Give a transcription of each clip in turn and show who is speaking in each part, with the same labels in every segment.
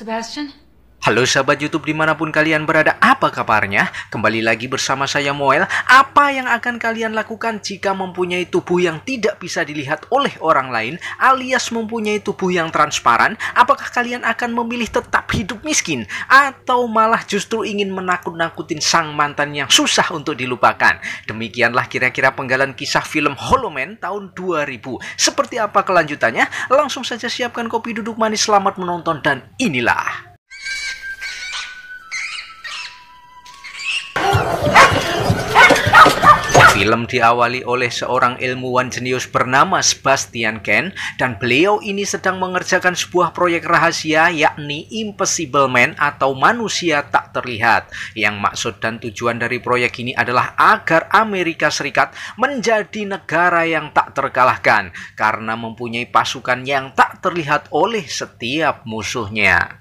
Speaker 1: Sebastian?
Speaker 2: Halo sahabat YouTube dimanapun kalian berada, apa kabarnya? Kembali lagi bersama saya Moel. Apa yang akan kalian lakukan jika mempunyai tubuh yang tidak bisa dilihat oleh orang lain, alias mempunyai tubuh yang transparan? Apakah kalian akan memilih tetap hidup miskin? Atau malah justru ingin menakut-nakutin sang mantan yang susah untuk dilupakan? Demikianlah kira-kira penggalan kisah film Hollow Man tahun 2000. Seperti apa kelanjutannya? Langsung saja siapkan kopi duduk manis, selamat menonton, dan inilah. Film diawali oleh seorang ilmuwan jenius bernama Sebastian Ken, dan beliau ini sedang mengerjakan sebuah proyek rahasia, yakni Invisible Man atau manusia tak terlihat. Yang maksud dan tujuan dari proyek ini adalah agar Amerika Serikat menjadi negara yang tak terkalahkan karena mempunyai pasukan yang tak terlihat oleh setiap musuhnya.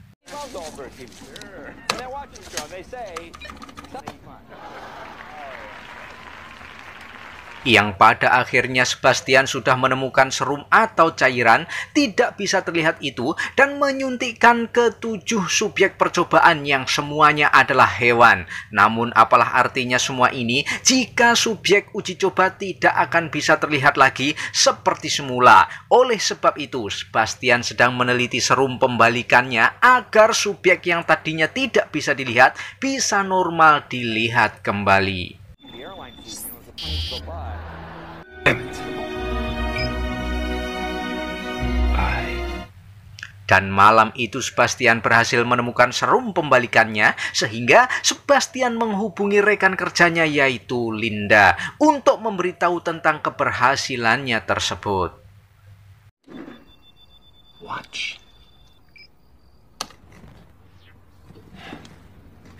Speaker 2: Yang pada akhirnya Sebastian sudah menemukan serum atau cairan tidak bisa terlihat itu dan menyuntikkan ke 7 subjek percobaan yang semuanya adalah hewan. Namun apalah artinya semua ini jika subjek uji coba tidak akan bisa terlihat lagi seperti semula. Oleh sebab itu Sebastian sedang meneliti serum pembalikannya agar subjek yang tadinya tidak bisa dilihat bisa normal dilihat kembali. Dan malam itu Sebastian berhasil menemukan serum pembalikannya, sehingga Sebastian menghubungi rekan kerjanya yaitu Linda untuk memberitahu tentang keberhasilannya tersebut. Watch.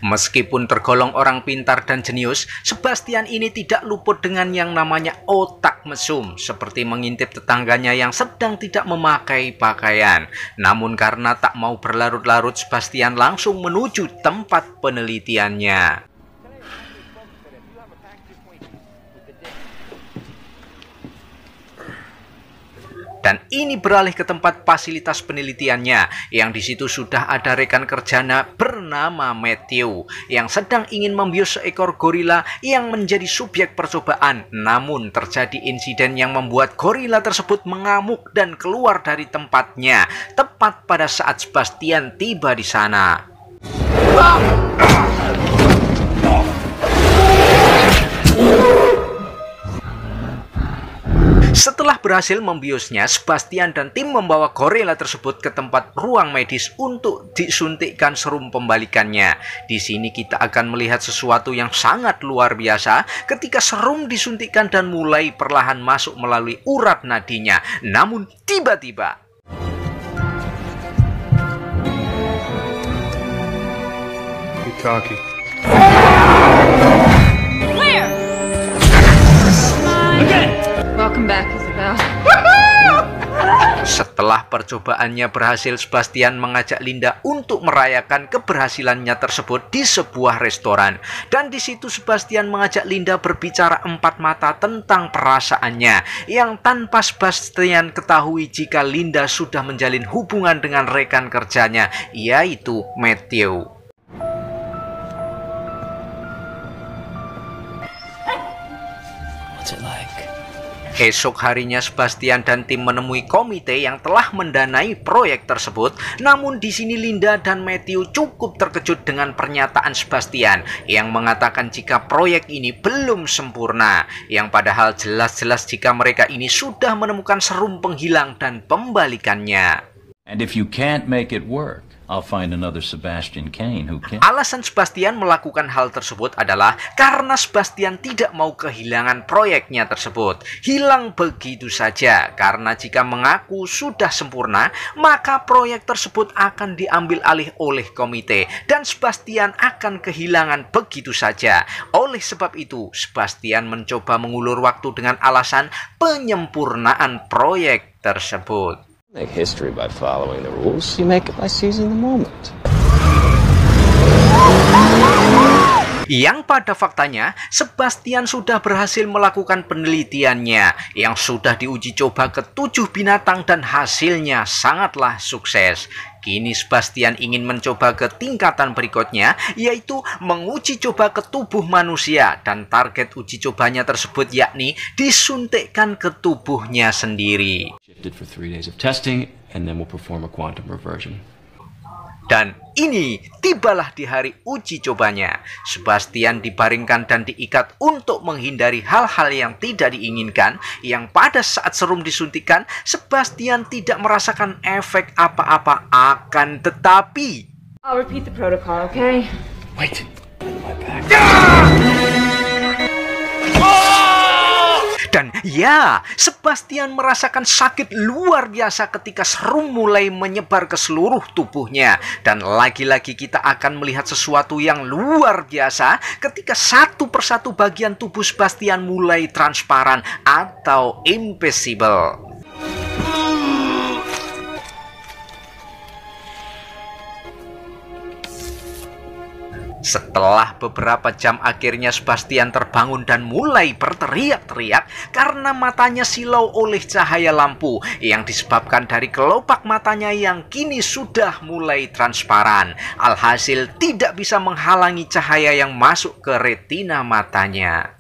Speaker 2: Meskipun tergolong orang pintar dan jenius, Sebastian ini tidak luput dengan yang namanya otak mesum, seperti mengintip tetangganya yang sedang tidak memakai pakaian. Namun karena tak mau berlarut-larut, Sebastian langsung menuju tempat penelitiannya. Dan ini beralih ke tempat fasilitas penelitiannya, yang di situ sudah ada rekan kerjanya bernama Matthew yang sedang ingin membius seekor gorila yang menjadi subjek percobaan. Namun terjadi insiden yang membuat gorila tersebut mengamuk dan keluar dari tempatnya tepat pada saat Sebastian tiba di sana. Setelah berhasil membiusnya, Sebastian dan tim membawa gorila tersebut ke tempat ruang medis untuk disuntikkan serum pembalikannya. Di sini kita akan melihat sesuatu yang sangat luar biasa ketika serum disuntikkan dan mulai perlahan masuk melalui urat nadinya. Namun tiba-tiba
Speaker 1: Welcome back, Isabel.
Speaker 2: setelah percobaannya berhasil, Sebastian mengajak Linda untuk merayakan keberhasilannya tersebut di sebuah restoran. Dan di situ Sebastian mengajak Linda berbicara empat mata tentang perasaannya, yang tanpa Sebastian ketahui jika Linda sudah menjalin hubungan dengan rekan kerjanya, yaitu Matthew.
Speaker 3: What's it like?
Speaker 2: Esok harinya Sebastian dan tim menemui komite yang telah mendanai proyek tersebut. Namun di sini Linda dan Matthew cukup terkejut dengan pernyataan Sebastian yang mengatakan jika proyek ini belum sempurna, yang padahal jelas-jelas jika mereka ini sudah menemukan serum penghilang dan pembalikannya.
Speaker 3: And if you can't make it work, I'll find another Sebastian Kane who can.
Speaker 2: Alasan Sebastian melakukan hal tersebut adalah karena Sebastian tidak mau kehilangan proyeknya tersebut. Hilang begitu saja, karena jika mengaku sudah sempurna, maka proyek tersebut akan diambil alih oleh komite dan Sebastian akan kehilangan begitu saja. Oleh sebab itu, Sebastian mencoba mengulur waktu dengan alasan penyempurnaan proyek tersebut.
Speaker 4: Make history by following the rules. You make it by seizing the moment.
Speaker 2: Yang pada faktanya, Sebastian sudah berhasil melakukan penelitiannya yang sudah diuji coba ke 7 binatang dan hasilnya sangatlah sukses. Kini Sebastian ingin mencoba ke tingkatan berikutnya, yaitu menguji coba ke tubuh manusia, dan target uji cobanya tersebut yakni disuntikkan ke tubuhnya sendiri.
Speaker 5: For 3 days of testing, and then we'll perform a quantum reversion.
Speaker 2: Dan ini tibalah di hari uji cobanya. Sebastian dibaringkan dan diikat untuk menghindari hal-hal yang tidak diinginkan, yang pada saat serum disuntikan, Sebastian tidak merasakan efek apa-apa, akan tetapi...
Speaker 1: I'll repeat the protocol, okay?
Speaker 5: Wait. My back.
Speaker 2: Dan ya, Sebastian merasakan sakit luar biasa ketika serum mulai menyebar ke seluruh tubuhnya. Dan lagi-lagi kita akan melihat sesuatu yang luar biasa ketika satu persatu bagian tubuh Sebastian mulai transparan atau invisible. Setelah beberapa jam akhirnya Sebastian terbangun dan mulai berteriak-teriak karena matanya silau oleh cahaya lampu yang disebabkan dari kelopak matanya yang kini sudah mulai transparan. Alhasil tidak bisa menghalangi cahaya yang masuk ke retina matanya.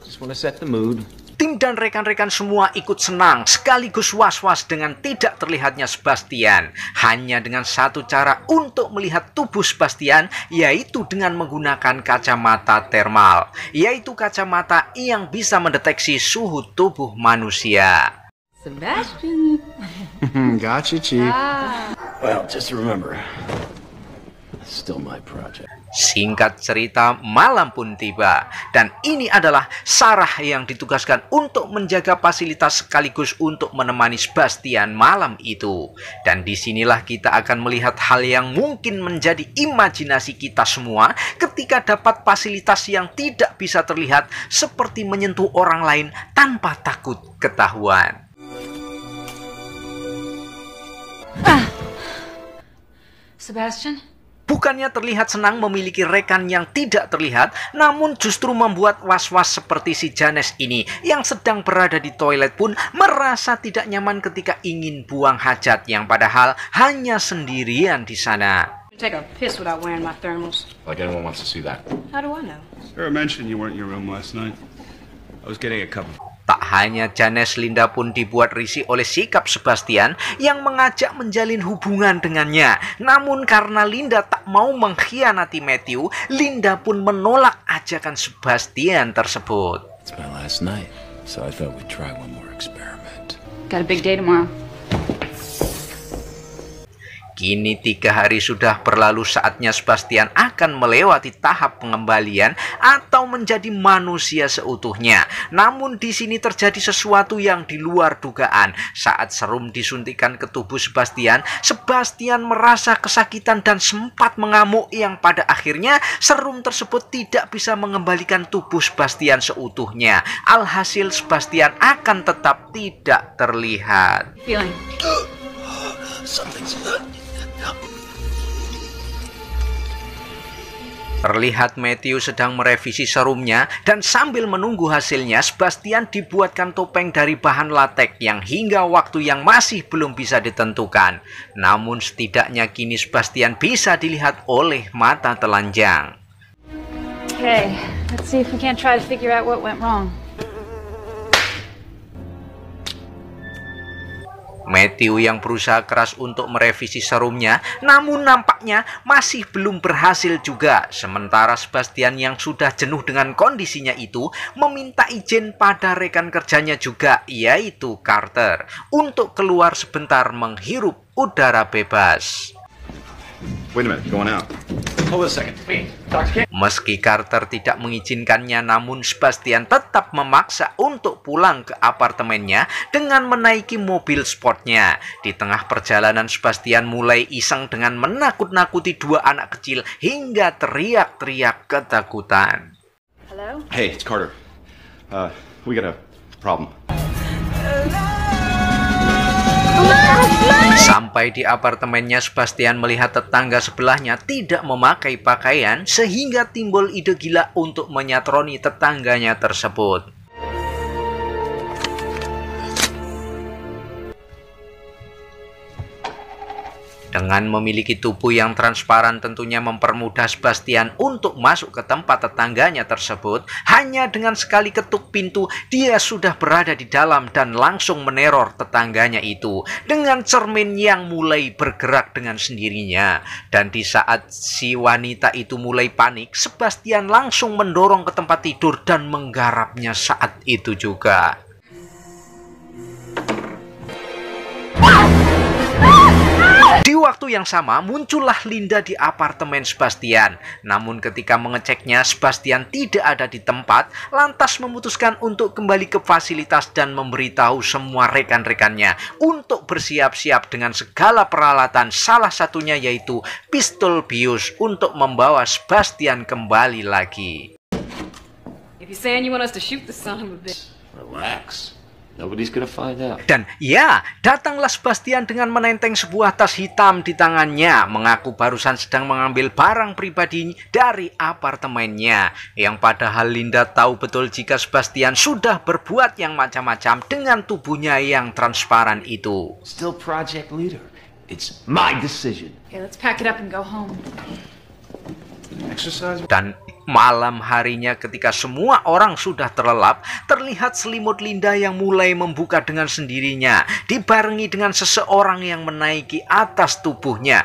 Speaker 5: Just want to set the mood.
Speaker 2: Tim dan rekan-rekan semua ikut senang sekaligus was-was dengan tidak terlihatnya Sebastian. Hanya dengan satu cara untuk melihat tubuh Sebastian, yaitu dengan menggunakan kacamata thermal, yaitu kacamata yang bisa mendeteksi suhu tubuh manusia.
Speaker 1: Sebastian.
Speaker 6: Gotcha, Chief.
Speaker 5: Well, just remember, it's still my project.
Speaker 2: Singkat cerita, malam pun tiba. Dan ini adalah Sarah yang ditugaskan untuk menjaga fasilitas sekaligus untuk menemani Sebastian malam itu. Dan disinilah kita akan melihat hal yang mungkin menjadi imajinasi kita semua ketika dapat fasilitas yang tidak bisa terlihat, seperti menyentuh orang lain tanpa takut ketahuan.
Speaker 1: Sebastian?
Speaker 2: Bukannya terlihat senang memiliki rekan yang tidak terlihat, namun justru membuat was-was seperti si Janes ini yang sedang berada di toilet pun merasa tidak nyaman ketika ingin buang hajat, yang padahal hanya sendirian di sana.
Speaker 1: Take a piss without wearing my thermals.
Speaker 5: Like anyone wants to see that.
Speaker 1: How do I know?
Speaker 6: Sarah mentioned you weren't in your room last night.
Speaker 5: I was getting a cup of...
Speaker 2: Tak hanya Janes, Linda pun dibuat risih oleh sikap Sebastian yang mengajak menjalin hubungan dengannya. Namun karena Linda tak mau mengkhianati Matthew, Linda pun menolak ajakan Sebastian tersebut.
Speaker 5: It's my last night, so I thought we'd try one more experiment.
Speaker 1: Got a big day tomorrow.
Speaker 2: Kini 3 hari sudah berlalu, saatnya Sebastian akan melewati tahap pengembalian atau menjadi manusia seutuhnya. Namun di sini terjadi sesuatu yang di luar dugaan. Saat serum disuntikan ke tubuh Sebastian, Sebastian merasa kesakitan dan sempat mengamuk, yang pada akhirnya serum tersebut tidak bisa mengembalikan tubuh Sebastian seutuhnya. Alhasil Sebastian akan tetap tidak terlihat.
Speaker 1: Feeling?
Speaker 2: Terlihat Matthew sedang merevisi serumnya, dan sambil menunggu hasilnya, Sebastian dibuatkan topeng dari bahan latek yang hingga waktu yang masih belum bisa ditentukan. Namun setidaknya kini Sebastian bisa dilihat oleh mata telanjang.
Speaker 1: Okay, let's see if we can't try to figure out what went wrong.
Speaker 2: Matthew yang berusaha keras untuk merevisi serumnya, namun nampaknya masih belum berhasil juga. Sementara Sebastian yang sudah jenuh dengan kondisinya itu meminta izin pada rekan kerjanya juga, yaitu Carter, untuk keluar sebentar menghirup udara bebas.
Speaker 6: Wait a minute, going out.
Speaker 5: Hold on a second. Wait, Dr. K.
Speaker 2: Meski Carter tidak mengizinkannya, namun Sebastian tetap memaksa untuk pulang ke apartemennya dengan menaiki mobil sportnya. Di tengah perjalanan, Sebastian mulai iseng dengan menakut-nakuti 2 anak kecil hingga teriak-teriak ketakutan.
Speaker 1: Hello?
Speaker 6: Hey, it's Carter. We got a problem.
Speaker 2: Sampai di apartemennya, Sebastian melihat tetangga sebelahnya tidak memakai pakaian sehingga timbul ide gila untuk menyatroni tetangganya tersebut. Dengan memiliki tubuh yang transparan tentunya mempermudah Sebastian untuk masuk ke tempat tetangganya tersebut. Hanya dengan sekali ketuk pintu, dia sudah berada di dalam dan langsung meneror tetangganya itu dengan cermin yang mulai bergerak dengan sendirinya. Dan di saat si wanita itu mulai panik, Sebastian langsung mendorong ke tempat tidur dan menggarapnya saat itu juga. Di waktu yang sama, muncullah Linda di apartemen Sebastian. Namun ketika mengeceknya, Sebastian tidak ada di tempat, lantas memutuskan untuk kembali ke fasilitas dan memberitahu semua rekan-rekannya untuk bersiap-siap dengan segala peralatan, salah satunya yaitu pistol bius untuk membawa Sebastian kembali lagi.
Speaker 1: If you're saying you want us to shoot the son of a bitch.
Speaker 4: Relax. Nobody's gonna find out.
Speaker 2: Dan ya, datanglah Sebastian dengan menenteng sebuah tas hitam di tangannya, mengaku barusan sedang mengambil barang pribadi dari apartemennya. Yang padahal Linda tahu betul jika Sebastian sudah berbuat yang macam-macam dengan tubuhnya yang transparan itu.
Speaker 4: Still project leader. It's my decision.
Speaker 1: Okay, let's pack it up and go home.
Speaker 6: Exercise?
Speaker 2: Dan malam harinya ketika semua orang sudah terlelap, terlihat selimut Linda yang mulai membuka dengan sendirinya, dibarengi dengan seseorang yang menaiki atas tubuhnya.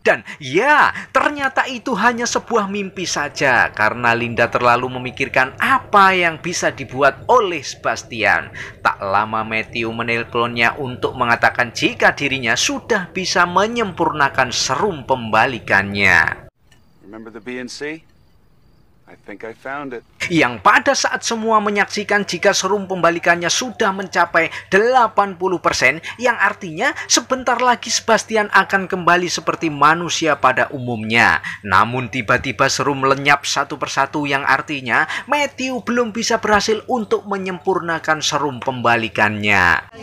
Speaker 2: Dan ya, ternyata itu hanya sebuah mimpi saja karena Linda terlalu memikirkan apa yang bisa dibuat oleh Sebastian. Tak lama Matthew menelponnya untuk mengatakan jika dirinya sudah bisa menyempurnakan serum pembalikannya.
Speaker 6: Remember the BNC? I think I found it.
Speaker 2: Yang pada saat semua menyaksikan jika serum pembalikannya sudah mencapai 80%, yang artinya sebentar lagi Sebastian akan kembali seperti manusia pada umumnya. Namun tiba-tiba serum lenyap satu persatu, yang artinya Matthew belum bisa berhasil untuk menyempurnakan serum pembalikannya.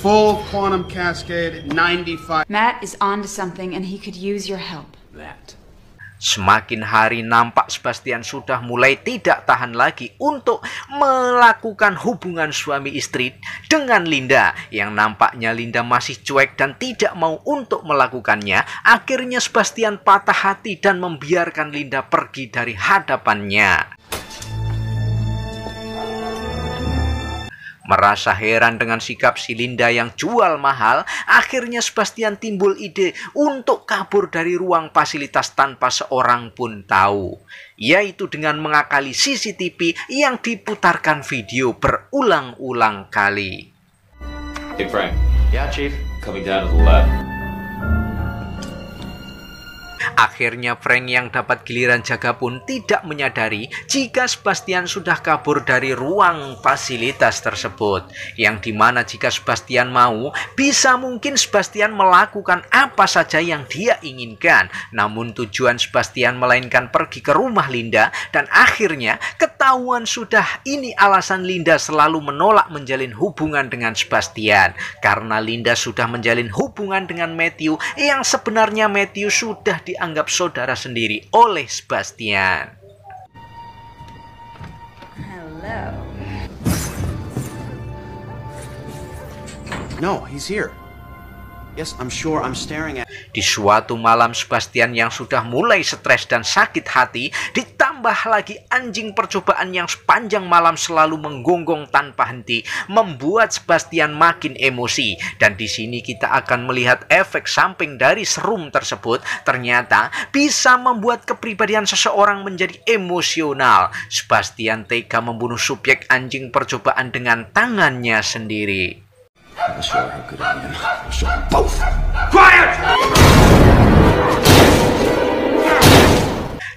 Speaker 6: Full quantum cascade at 95.
Speaker 1: Matt is onto something and he could use your help.
Speaker 4: That.
Speaker 2: Semakin hari nampak Sebastian sudah mulai tidak tahan lagi untuk melakukan hubungan suami istri dengan Linda. Yang nampaknya Linda masih cuek dan tidak mau untuk melakukannya. Akhirnya Sebastian patah hati dan membiarkan Linda pergi dari hadapannya. Merasa heran dengan sikap si Linda yang jual mahal, akhirnya Sebastian timbul ide untuk kabur dari ruang fasilitas tanpa seorang pun tahu. Yaitu dengan mengakali CCTV yang diputarkan video berulang-ulang kali.
Speaker 4: Hey Frank. Yeah, Chief. Coming down to the left.
Speaker 2: Akhirnya Frank yang dapat giliran jaga pun tidak menyadari jika Sebastian sudah kabur dari ruang fasilitas tersebut. Yang dimana jika Sebastian mau, bisa mungkin Sebastian melakukan apa saja yang dia inginkan. Namun tujuan Sebastian melainkan pergi ke rumah Linda. Dan akhirnya ketahuan sudah ini alasan Linda selalu menolak menjalin hubungan dengan Sebastian. Karena Linda sudah menjalin hubungan dengan Matthew, yang sebenarnya Matthew sudah dianggap saudara sendiri oleh Sebastian.
Speaker 1: Hello.
Speaker 5: No, he's here. Yes, I'm sure I'm staring at...
Speaker 2: Di suatu malam, Sebastian yang sudah mulai stres dan sakit hati, ditambah lagi anjing percobaan yang sepanjang malam selalu menggonggong tanpa henti, membuat Sebastian makin emosi. Dan di sini kita akan melihat efek samping dari serum tersebut. Ternyata bisa membuat kepribadian seseorang menjadi emosional. Sebastian tega membunuh subjek anjing percobaan dengan tangannya sendiri.
Speaker 5: I'll show her how good I am. I'll show them both.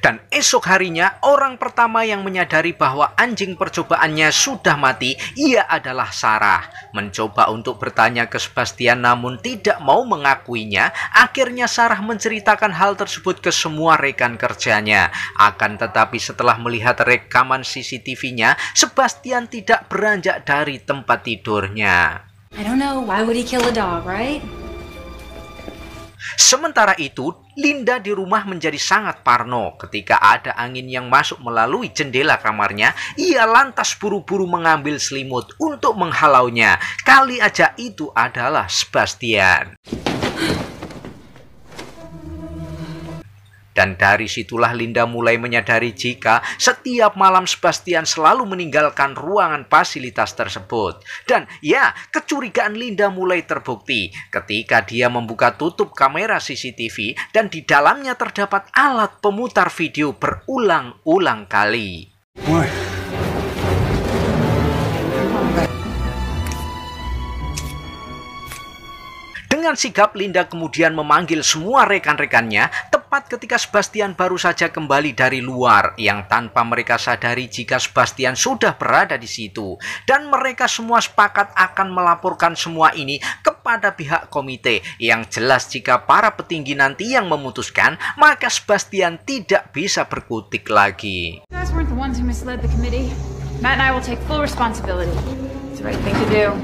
Speaker 2: Dan esok harinya, orang pertama yang menyadari bahwa anjing percobaannya sudah mati, ia adalah Sarah. Mencoba untuk bertanya ke Sebastian namun tidak mau mengakuinya, akhirnya Sarah menceritakan hal tersebut ke semua rekan kerjanya. Akan tetapi setelah melihat rekaman CCTV-nya, Sebastian tidak beranjak dari tempat tidurnya.
Speaker 1: I don't know, why would he kill a dog, right?
Speaker 2: Sementara itu, Linda di rumah menjadi sangat parno ketika ada angin yang masuk melalui jendela kamarnya. Ia lantas buru-buru mengambil selimut untuk menghalaunya. Kali aja itu adalah Sebastian. Dan dari situlah Linda mulai menyadari jika setiap malam Sebastian selalu meninggalkan ruangan fasilitas tersebut. Dan ya, kecurigaan Linda mulai terbukti ketika dia membuka tutup kamera CCTV dan di dalamnya terdapat alat pemutar video berulang-ulang kali. Dengan sigap Linda kemudian memanggil semua rekan-rekannya tepat ketika Sebastian baru saja kembali dari luar, yang tanpa mereka sadari jika Sebastian sudah berada di situ. Dan mereka semua sepakat akan melaporkan semua ini kepada pihak komite. Yang jelas jika para petinggi nanti yang memutuskan, maka Sebastian tidak bisa berkutik lagi.
Speaker 1: You guys weren't the ones who misled the committee. Matt and I will take full responsibility. It's the right thing to do.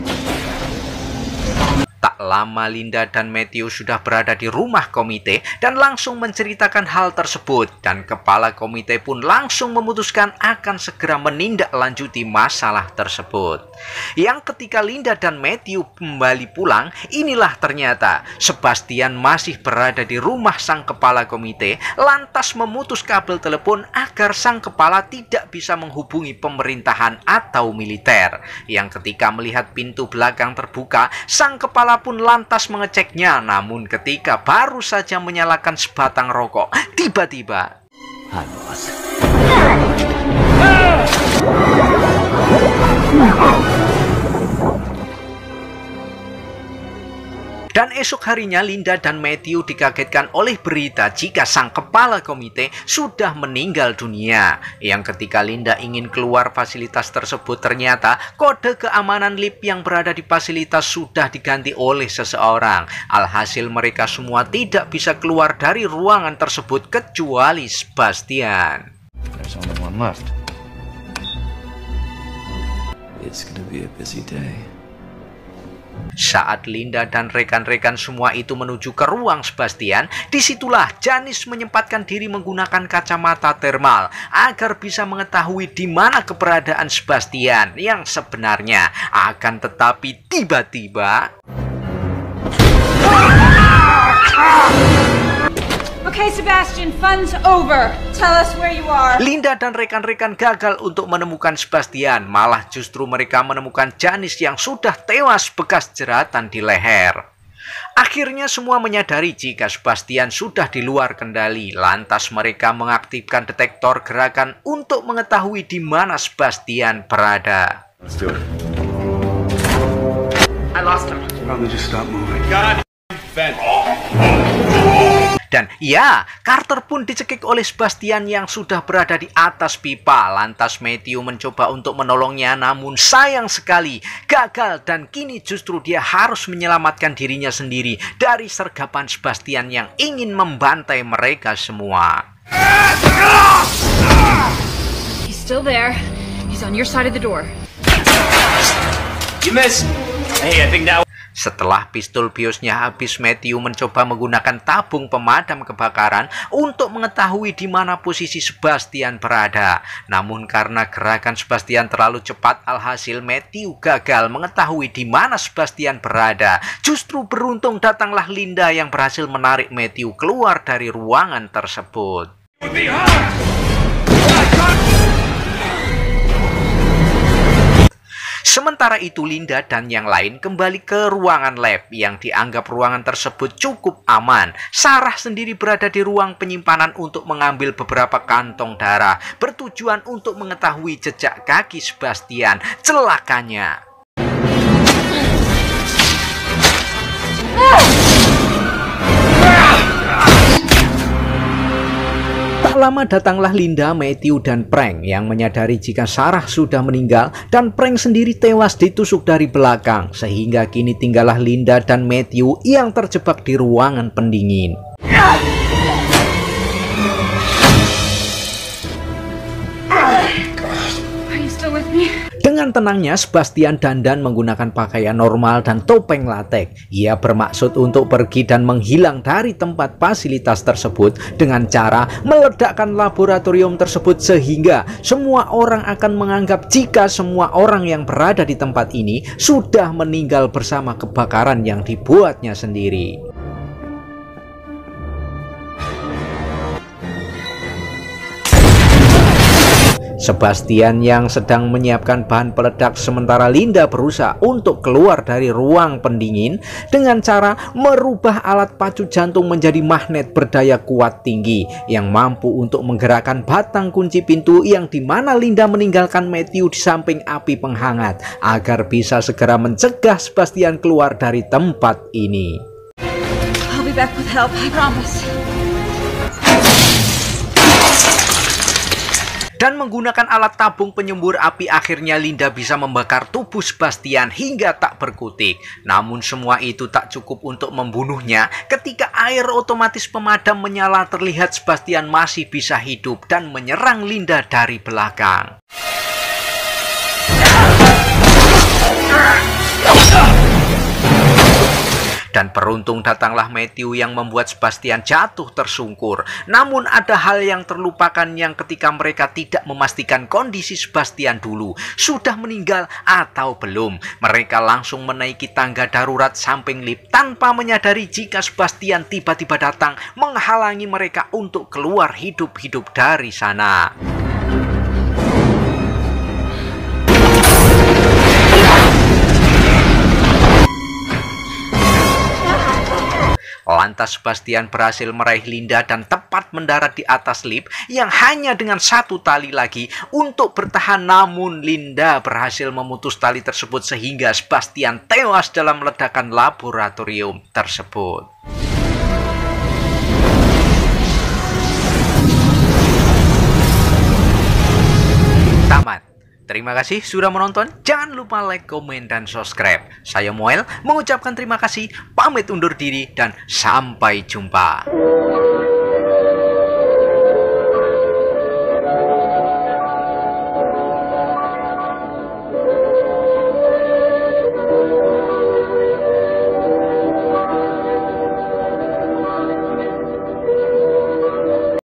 Speaker 2: Tak lama Linda dan Matthew sudah berada di rumah komite dan langsung menceritakan hal tersebut. Dan kepala komite pun langsung memutuskan akan segera menindaklanjuti masalah tersebut. Yang ketika Linda dan Matthew kembali pulang, inilah ternyata Sebastian masih berada di rumah sang kepala komite, lantas memutus kabel telepon agar sang kepala tidak bisa menghubungi pemerintahan atau militer. Yang ketika melihat pintu belakang terbuka, sang kepala pun lantas mengeceknya, namun ketika baru saja menyalakan sebatang rokok, tiba-tiba dan esok harinya Linda dan Matthew dikagetkan oleh berita jika sang kepala komite sudah meninggal dunia. Yang ketika Linda ingin keluar fasilitas tersebut, ternyata kode keamanan lift yang berada di fasilitas sudah diganti oleh seseorang. Alhasil mereka semua tidak bisa keluar dari ruangan tersebut kecuali Sebastian.
Speaker 5: There's only one left. It's gonna be a busy day.
Speaker 2: Saat Linda dan rekan-rekan semua itu menuju ke ruang Sebastian, disitulah Janice menyempatkan diri menggunakan kacamata thermal agar bisa mengetahui di mana keberadaan Sebastian yang sebenarnya. Akan tetapi tiba-tiba
Speaker 1: Okay, Sebastian, fun's over. Tell us where you are.
Speaker 2: Linda dan rekan-rekan gagal untuk menemukan Sebastian, malah justru mereka menemukan Janice yang sudah tewas bekas jeratan di leher. Akhirnya semua menyadari jika Sebastian sudah di luar kendali, lantas mereka mengaktifkan detektor gerakan untuk mengetahui di mana Sebastian berada.
Speaker 6: Let's do it.
Speaker 1: I lost him.
Speaker 6: Probably just stop moving. God, vent.
Speaker 2: Dan ya, Carter pun dicekik oleh Sebastian yang sudah berada di atas pipa. Lantas Matthew mencoba untuk menolongnya, namun sayang sekali gagal dan kini justru dia harus menyelamatkan dirinya sendiri dari sergapan Sebastian yang ingin membantai mereka semua.
Speaker 1: He's still there. He's on your side of the door.
Speaker 4: You missed. Hey, I think that.
Speaker 2: Setelah pistol biosnya habis, Matthew mencoba menggunakan tabung pemadam kebakaran untuk mengetahui di mana posisi Sebastian berada. Namun karena gerakan Sebastian terlalu cepat, alhasil Matthew gagal mengetahui di mana Sebastian berada. Justru beruntung datanglah Linda yang berhasil menarik Matthew keluar dari ruangan tersebut. Sementara itu Linda dan yang lain kembali ke ruangan lab yang dianggap ruangan tersebut cukup aman. Sarah sendiri berada di ruang penyimpanan untuk mengambil beberapa kantong darah bertujuan untuk mengetahui jejak kaki Sebastian. Celakanya Tak lama datanglah Linda, Matthew, dan Frank yang menyadari jika Sarah sudah meninggal dan Frank sendiri tewas ditusuk dari belakang, sehingga kini tinggallah Linda dan Matthew yang terjebak di ruangan pendingin. Dengan tenangnya, Sebastian dandan menggunakan pakaian normal dan topeng latek. Ia bermaksud untuk pergi dan menghilang dari tempat fasilitas tersebut dengan cara meledakkan laboratorium tersebut, sehingga semua orang akan menganggap jika semua orang yang berada di tempat ini sudah meninggal bersama kebakaran yang dibuatnya sendiri. Sebastian yang sedang menyiapkan bahan peledak, sementara Linda berusaha untuk keluar dari ruang pendingin dengan cara merubah alat pacu jantung menjadi magnet berdaya kuat tinggi yang mampu untuk menggerakkan batang kunci pintu, yang dimana Linda meninggalkan Matthew di samping api penghangat agar bisa segera mencegah Sebastian keluar dari tempat ini.
Speaker 1: I'll be back with help, I promise.
Speaker 2: Dan menggunakan alat tabung penyembur api, akhirnya Linda bisa membakar tubuh Sebastian hingga tak berkutik. Namun semua itu tak cukup untuk membunuhnya. Ketika air otomatis pemadam menyala, terlihat Sebastian masih bisa hidup dan menyerang Linda dari belakang. Dan beruntung datanglah Matthew yang membuat Sebastian jatuh tersungkur. Namun ada hal yang terlupakan, yang ketika mereka tidak memastikan kondisi Sebastian dulu sudah meninggal atau belum, mereka langsung menaiki tangga darurat samping lift tanpa menyadari jika Sebastian tiba-tiba datang menghalangi mereka untuk keluar hidup-hidup dari sana. Lantas Sebastian berhasil meraih Linda dan tepat mendarat di atas lift yang hanya dengan satu tali lagi untuk bertahan. Namun Linda berhasil memutus tali tersebut sehingga Sebastian tewas dalam ledakan laboratorium tersebut. Tamat. Terima kasih sudah menonton. Jangan lupa like, komen, dan subscribe. Saya Moel mengucapkan terima kasih, pamit undur diri, dan sampai jumpa.